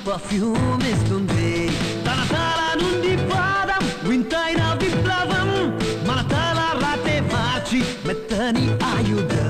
Perfume ఇస్తుంది తన తల నుండి పాదం వింతైన విప్లవం మన తల రాతే మార్చి మెత్తని ఆయుధం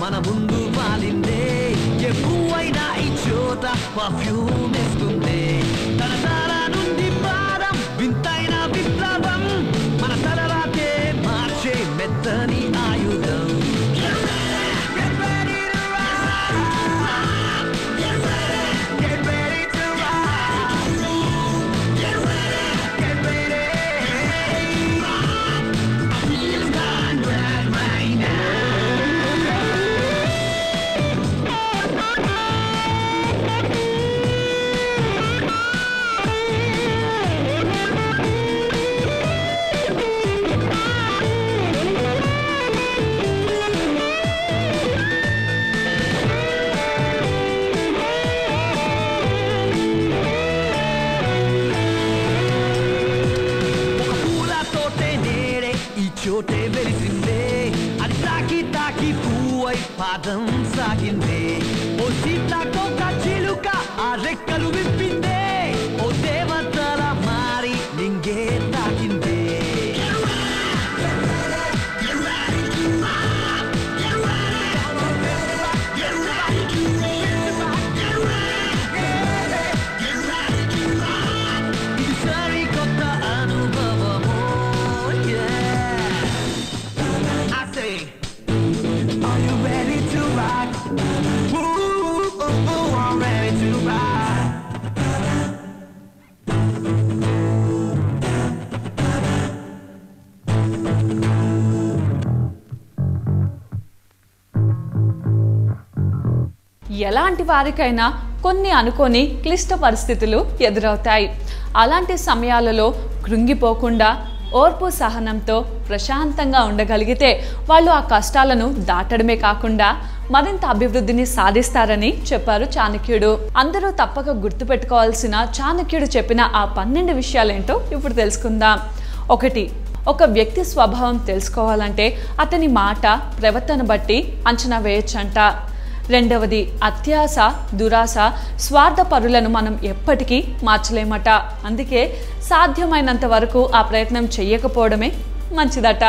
మన ముందు వాలిందే ఎప్పుడైనా ఈ చోట పర్ఫ్యూమ్ ఇస్తుంది తన తల నుండి పాదం వింతైన విప్లవం మన తలరాతే మార్చే మెత్తని ఆయుధం చోటే వెలిసిందే అది తాకి తాకి పువ్వై పాదం సాగిందే ఓ సీతాకోక చిలుక ఆ రెక్కలు విప్పిందే ఓ దేవతల మారి నింగే తాకిందే ఇది సరికొత్త అనుభవమో Are you ready to rock? Ooh, I'm ready to rock. ఎలాంటి వారికైనా కొన్ని అనుకోని క్లిష్ట పరిస్థితులు ఎదురవుతాయి. అలాంటి సమయాలలో కృంగిపోకుండా ఓర్పు సహనంతో ప్రశాంతంగా ఉండగలిగితే వాళ్ళు ఆ కష్టాలను దాటడమే కాకుండా మరింత అభివృద్ధిని సాధిస్తారని చెప్పారు చాణక్యుడు. అందరూ తప్పక గుర్తుపెట్టుకోవాల్సిన చాణక్యుడు చెప్పిన ఆ 12 విషయాలేంటో ఇప్పుడు తెలుసుకుందాం. 1. ఒక వ్యక్తి స్వభావం తెలుసుకోవాలంటే అతని మాట ప్రవర్తన బట్టి అంచనా వేయొచ్చంట. 2. అత్యాశ దురాశ స్వార్థపరులను మనం ఎప్పటికీ మార్చలేమట. అందుకే సాధ్యమైనంత వరకు ఆ ప్రయత్నం చెయ్యకపోవడమే మంచిదట.